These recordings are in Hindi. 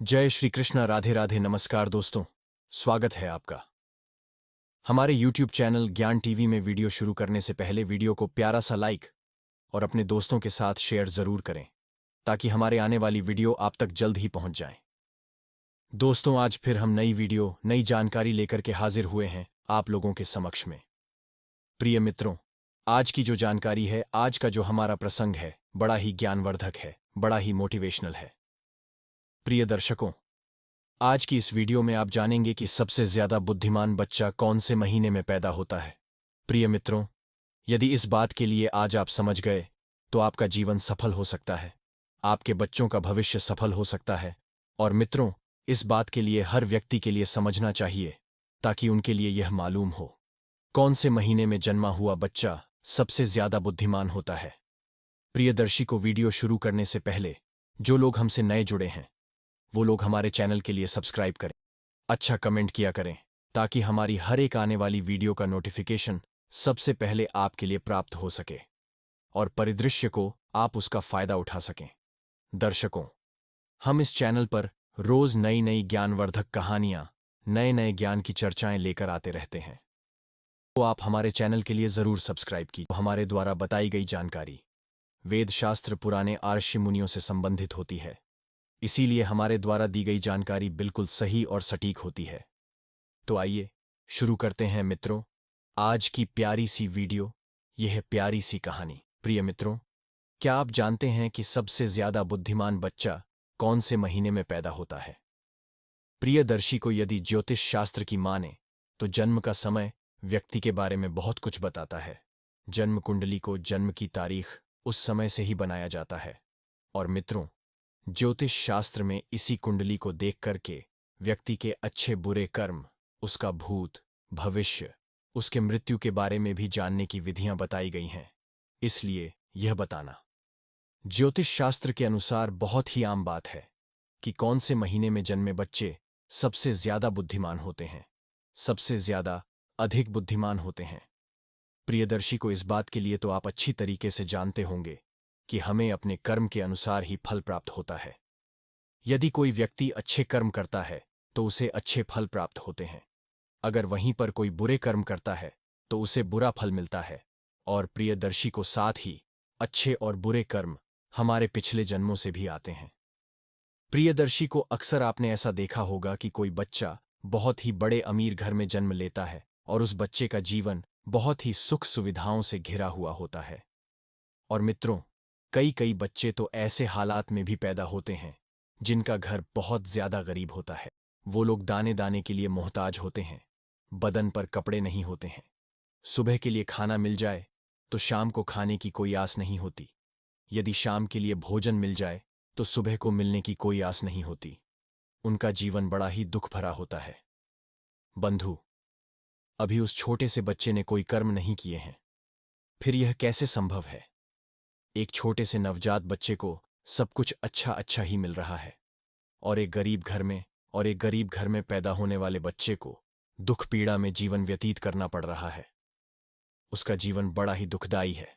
जय श्री कृष्णा। राधे राधे। नमस्कार दोस्तों, स्वागत है आपका हमारे YouTube चैनल ज्ञान टीवी में। वीडियो शुरू करने से पहले वीडियो को प्यारा सा लाइक और अपने दोस्तों के साथ शेयर जरूर करें ताकि हमारे आने वाली वीडियो आप तक जल्द ही पहुंच जाए। दोस्तों, आज फिर हम नई वीडियो नई जानकारी लेकर के हाजिर हुए हैं आप लोगों के समक्ष में। प्रिय मित्रों, आज की जो जानकारी है, आज का जो हमारा प्रसंग है, बड़ा ही ज्ञानवर्धक है, बड़ा ही मोटिवेशनल है। प्रिय दर्शकों, आज की इस वीडियो में आप जानेंगे कि सबसे ज्यादा बुद्धिमान बच्चा कौन से महीने में पैदा होता है। प्रिय मित्रों, यदि इस बात के लिए आज आप समझ गए तो आपका जीवन सफल हो सकता है, आपके बच्चों का भविष्य सफल हो सकता है। और मित्रों, इस बात के लिए हर व्यक्ति के लिए समझना चाहिए ताकि उनके लिए यह मालूम हो कौन से महीने में जन्मा हुआ बच्चा सबसे ज्यादा बुद्धिमान होता है। प्रियदर्शी को वीडियो शुरू करने से पहले जो लोग हमसे नए जुड़े हैं वो लोग हमारे चैनल के लिए सब्सक्राइब करें, अच्छा कमेंट किया करें ताकि हमारी हर एक आने वाली वीडियो का नोटिफिकेशन सबसे पहले आपके लिए प्राप्त हो सके और परिदृश्य को आप उसका फायदा उठा सकें। दर्शकों, हम इस चैनल पर रोज नई नई ज्ञानवर्धक कहानियां, नए नए ज्ञान की चर्चाएं लेकर आते रहते हैं, तो आप हमारे चैनल के लिए जरूर सब्सक्राइब कीजिए। हमारे द्वारा बताई गई जानकारी वेद शास्त्र पुराने ऋषि मुनियों से संबंधित होती है, इसीलिए हमारे द्वारा दी गई जानकारी बिल्कुल सही और सटीक होती है। तो आइए शुरू करते हैं मित्रों आज की प्यारी सी वीडियो, यह है प्यारी सी कहानी। प्रिय मित्रों, क्या आप जानते हैं कि सबसे ज्यादा बुद्धिमान बच्चा कौन से महीने में पैदा होता है? प्रियदर्शी को यदि ज्योतिष शास्त्र की माने तो जन्म का समय व्यक्ति के बारे में बहुत कुछ बताता है। जन्म कुंडली को जन्म की तारीख उस समय से ही बनाया जाता है। और मित्रों, ज्योतिष शास्त्र में इसी कुंडली को देख करके व्यक्ति के अच्छे बुरे कर्म, उसका भूत भविष्य, उसके मृत्यु के बारे में भी जानने की विधियां बताई गई हैं। इसलिए यह बताना ज्योतिष शास्त्र के अनुसार बहुत ही आम बात है कि कौन से महीने में जन्मे बच्चे सबसे ज्यादा बुद्धिमान होते हैं, सबसे ज्यादा अधिक बुद्धिमान होते हैं। प्रियदर्शी को इस बात के लिए तो आप अच्छी तरीके से जानते होंगे कि हमें अपने कर्म के अनुसार ही फल प्राप्त होता है। यदि कोई व्यक्ति अच्छे कर्म करता है तो उसे अच्छे फल प्राप्त होते हैं, अगर वहीं पर कोई बुरे कर्म करता है तो उसे बुरा फल मिलता है। और प्रियदर्शी को साथ ही अच्छे और बुरे कर्म हमारे पिछले जन्मों से भी आते हैं। प्रियदर्शी को अक्सर आपने ऐसा देखा होगा कि कोई बच्चा बहुत ही बड़े अमीर घर में जन्म लेता है और उस बच्चे का जीवन बहुत ही सुख सुविधाओं से घिरा हुआ होता है। और मित्रों, कई कई बच्चे तो ऐसे हालात में भी पैदा होते हैं जिनका घर बहुत ज्यादा गरीब होता है। वो लोग दाने दाने के लिए मोहताज होते हैं, बदन पर कपड़े नहीं होते हैं, सुबह के लिए खाना मिल जाए तो शाम को खाने की कोई आस नहीं होती, यदि शाम के लिए भोजन मिल जाए तो सुबह को मिलने की कोई आस नहीं होती। उनका जीवन बड़ा ही दुख भरा होता है। बंधु, अभी उस छोटे से बच्चे ने कोई कर्म नहीं किए हैं, फिर यह कैसे संभव है? एक छोटे से नवजात बच्चे को सब कुछ अच्छा अच्छा ही मिल रहा है और एक गरीब घर में पैदा होने वाले बच्चे को दुख पीड़ा में जीवन व्यतीत करना पड़ रहा है। उसका जीवन बड़ा ही दुखदायी है।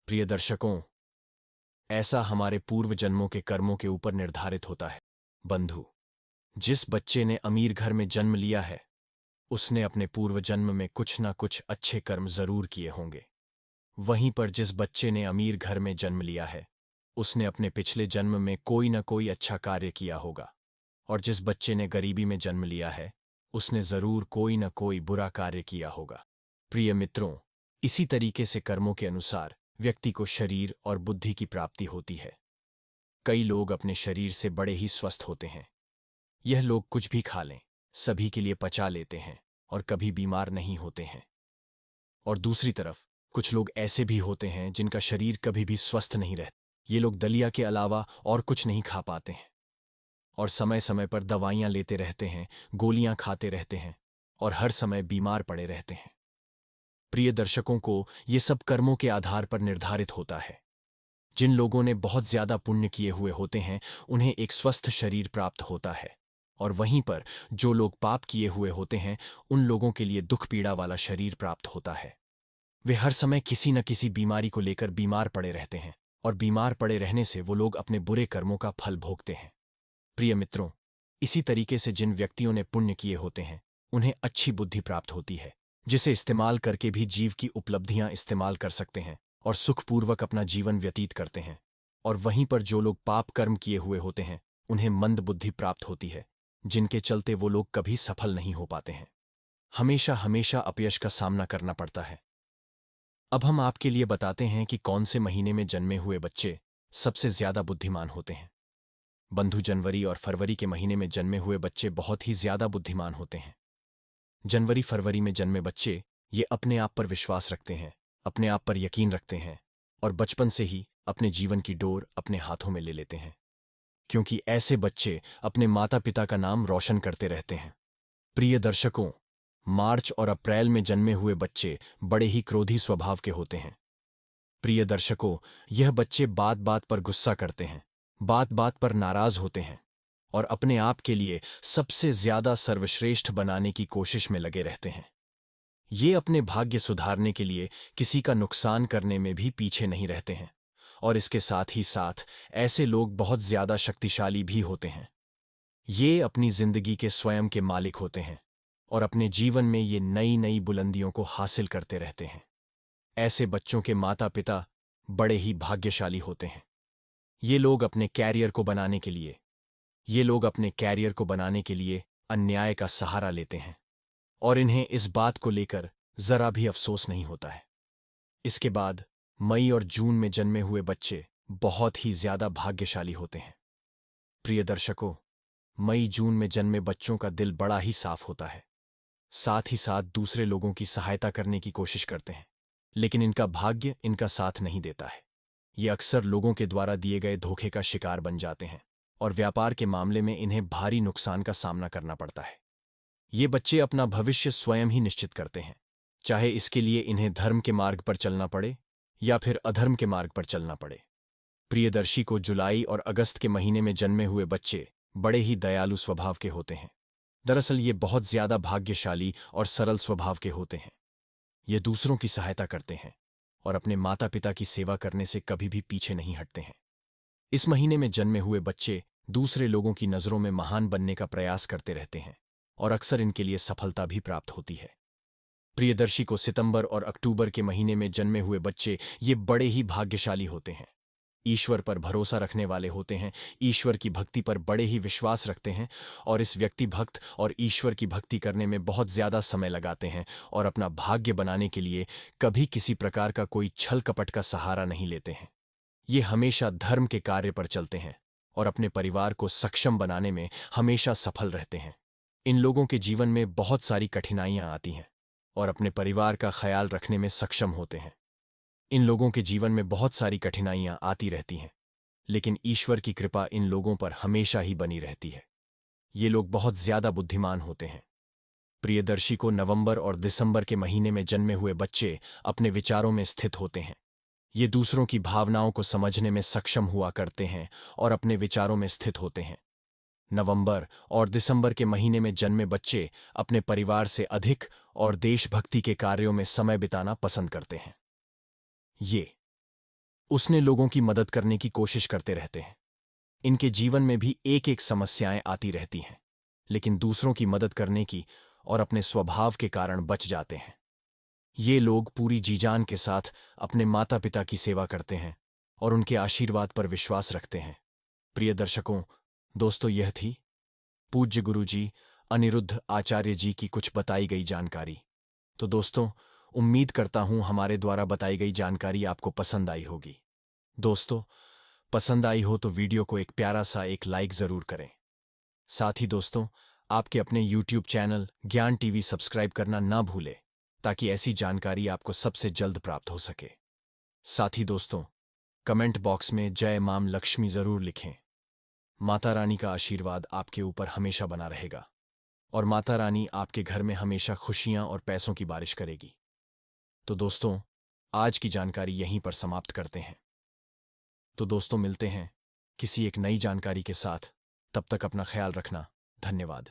प्रिय दर्शकों, ऐसा हमारे पूर्व जन्मों के कर्मों के ऊपर निर्धारित होता है। बंधु, जिस बच्चे ने अमीर घर में जन्म लिया है उसने अपने पूर्व जन्म में कुछ ना कुछ अच्छे कर्म जरूर किए होंगे। वहीं पर जिस बच्चे ने अमीर घर में जन्म लिया है उसने अपने पिछले जन्म में कोई न कोई अच्छा कार्य किया होगा। और जिस बच्चे ने गरीबी में जन्म लिया है उसने जरूर कोई न कोई बुरा कार्य किया होगा। प्रिय मित्रों, इसी तरीके से कर्मों के अनुसार व्यक्ति को शरीर और बुद्धि की प्राप्ति होती है। कई लोग अपने शरीर से बड़े ही स्वस्थ होते हैं। यह लोग कुछ भी खा लें, सभी के लिए पचा लेते हैं और कभी बीमार नहीं होते हैं। और दूसरी तरफ कुछ लोग ऐसे भी होते हैं जिनका शरीर कभी भी स्वस्थ नहीं रहता। ये लोग दलिया के अलावा और कुछ नहीं खा पाते हैं और समय समय पर दवाइयां लेते रहते हैं, गोलियां खाते रहते हैं और हर समय बीमार पड़े रहते हैं। प्रिय दर्शकों को ये सब कर्मों के आधार पर निर्धारित होता है। जिन लोगों ने बहुत ज्यादा पुण्य किए हुए होते हैं उन्हें एक स्वस्थ शरीर प्राप्त होता है, और वहीं पर जो लोग पाप किए हुए होते हैं उन लोगों के लिए दुख पीड़ा वाला शरीर प्राप्त होता है। वे हर समय किसी न किसी बीमारी को लेकर बीमार पड़े रहते हैं और बीमार पड़े रहने से वो लोग अपने बुरे कर्मों का फल भोगते हैं। प्रिय मित्रों, इसी तरीके से जिन व्यक्तियों ने पुण्य किए होते हैं उन्हें अच्छी बुद्धि प्राप्त होती है, जिसे इस्तेमाल करके भी जीव की उपलब्धियां इस्तेमाल कर सकते हैं और सुखपूर्वक अपना जीवन व्यतीत करते हैं। और वहीं पर जो लोग पाप कर्म किए हुए होते हैं उन्हें मंद बुद्धि प्राप्त होती है, जिनके चलते वो लोग कभी सफल नहीं हो पाते हैं, हमेशा हमेशा अपयश का सामना करना पड़ता है। अब हम आपके लिए बताते हैं कि कौन से महीने में जन्मे हुए बच्चे सबसे ज्यादा बुद्धिमान होते हैं। बंधु, जनवरी और फरवरी के महीने में जन्मे हुए बच्चे बहुत ही ज्यादा बुद्धिमान होते हैं। जनवरी फरवरी में जन्मे बच्चे ये अपने आप पर विश्वास रखते हैं, अपने आप पर यकीन रखते हैं और बचपन से ही अपने जीवन की डोर अपने हाथों में ले लेते हैं, क्योंकि ऐसे बच्चे अपने माता पिता का नाम रोशन करते रहते हैं। प्रिय दर्शकों, मार्च और अप्रैल में जन्मे हुए बच्चे बड़े ही क्रोधी स्वभाव के होते हैं। प्रिय दर्शकों, यह बच्चे बात बात पर गुस्सा करते हैं, बात बात पर नाराज होते हैं और अपने आप के लिए सबसे ज्यादा सर्वश्रेष्ठ बनाने की कोशिश में लगे रहते हैं। ये अपने भाग्य सुधारने के लिए किसी का नुकसान करने में भी पीछे नहीं रहते हैं और इसके साथ ही साथ ऐसे लोग बहुत ज्यादा शक्तिशाली भी होते हैं। ये अपनी जिंदगी के स्वयं के मालिक होते हैं और अपने जीवन में ये नई नई बुलंदियों को हासिल करते रहते हैं। ऐसे बच्चों के माता पिता बड़े ही भाग्यशाली होते हैं। ये लोग अपने कैरियर को बनाने के लिए अन्याय का सहारा लेते हैं और इन्हें इस बात को लेकर जरा भी अफसोस नहीं होता है। इसके बाद मई और जून में जन्मे हुए बच्चे बहुत ही ज्यादा भाग्यशाली होते हैं। प्रिय दर्शकों, मई जून में जन्मे बच्चों का दिल बड़ा ही साफ होता है, साथ ही साथ दूसरे लोगों की सहायता करने की कोशिश करते हैं, लेकिन इनका भाग्य इनका साथ नहीं देता है। ये अक्सर लोगों के द्वारा दिए गए धोखे का शिकार बन जाते हैं और व्यापार के मामले में इन्हें भारी नुकसान का सामना करना पड़ता है। ये बच्चे अपना भविष्य स्वयं ही निश्चित करते हैं, चाहे इसके लिए इन्हें धर्म के मार्ग पर चलना पड़े या फिर अधर्म के मार्ग पर चलना पड़े। प्रियदर्शी को जुलाई और अगस्त के महीने में जन्मे हुए बच्चे बड़े ही दयालु स्वभाव के होते हैं। दरअसल ये बहुत ज्यादा भाग्यशाली और सरल स्वभाव के होते हैं। ये दूसरों की सहायता करते हैं और अपने माता पिता की सेवा करने से कभी भी पीछे नहीं हटते हैं। इस महीने में जन्मे हुए बच्चे दूसरे लोगों की नजरों में महान बनने का प्रयास करते रहते हैं और अक्सर इनके लिए सफलता भी प्राप्त होती है। प्रियदर्शी को सितंबर और अक्टूबर के महीने में जन्मे हुए बच्चे ये बड़े ही भाग्यशाली होते हैं। ईश्वर पर भरोसा रखने वाले होते हैं, ईश्वर की भक्ति पर बड़े ही विश्वास रखते हैं और इस व्यक्ति भक्त और ईश्वर की भक्ति करने में बहुत ज्यादा समय लगाते हैं और अपना भाग्य बनाने के लिए कभी किसी प्रकार का कोई छल कपट का सहारा नहीं लेते हैं। ये हमेशा धर्म के कार्य पर चलते हैं और अपने परिवार को सक्षम बनाने में हमेशा सफल रहते हैं। इन लोगों के जीवन में बहुत सारी कठिनाइयां आती हैं और अपने परिवार का ख्याल रखने में सक्षम होते हैं। इन लोगों के जीवन में बहुत सारी कठिनाइयां आती रहती हैं, लेकिन ईश्वर की कृपा इन लोगों पर हमेशा ही बनी रहती है। ये लोग बहुत ज्यादा बुद्धिमान होते हैं। प्रियदर्शी को नवंबर और दिसंबर के महीने में जन्मे हुए बच्चे अपने विचारों में स्थित होते हैं। ये दूसरों की भावनाओं को समझने में सक्षम हुआ करते हैं और अपने विचारों में स्थित होते हैं। नवंबर और दिसंबर के महीने में जन्मे बच्चे अपने परिवार से अधिक और देशभक्ति के कार्यों में समय बिताना पसंद करते हैं। ये उसने लोगों की मदद करने की कोशिश करते रहते हैं। इनके जीवन में भी एक एक समस्याएं आती रहती हैं, लेकिन दूसरों की मदद करने की और अपने स्वभाव के कारण बच जाते हैं। ये लोग पूरी जीजान के साथ अपने माता पिता की सेवा करते हैं और उनके आशीर्वाद पर विश्वास रखते हैं। प्रिय दर्शकों, दोस्तों, यह थी पूज्य गुरुजी अनिरुद्ध आचार्य जी की कुछ बताई गई जानकारी। तो दोस्तों, उम्मीद करता हूं हमारे द्वारा बताई गई जानकारी आपको पसंद आई होगी। दोस्तों, पसंद आई हो तो वीडियो को एक प्यारा सा एक लाइक जरूर करें। साथ ही दोस्तों, आपके अपने YouTube चैनल ज्ञान टीवी सब्सक्राइब करना ना भूलें, ताकि ऐसी जानकारी आपको सबसे जल्द प्राप्त हो सके। साथ ही दोस्तों, कमेंट बॉक्स में जय मां लक्ष्मी जरूर लिखें। माता रानी का आशीर्वाद आपके ऊपर हमेशा बना रहेगा और माता रानी आपके घर में हमेशा खुशियां और पैसों की बारिश करेगी। तो दोस्तों, आज की जानकारी यहीं पर समाप्त करते हैं। तो दोस्तों, मिलते हैं किसी एक नई जानकारी के साथ। तब तक अपना ख्याल रखना। धन्यवाद।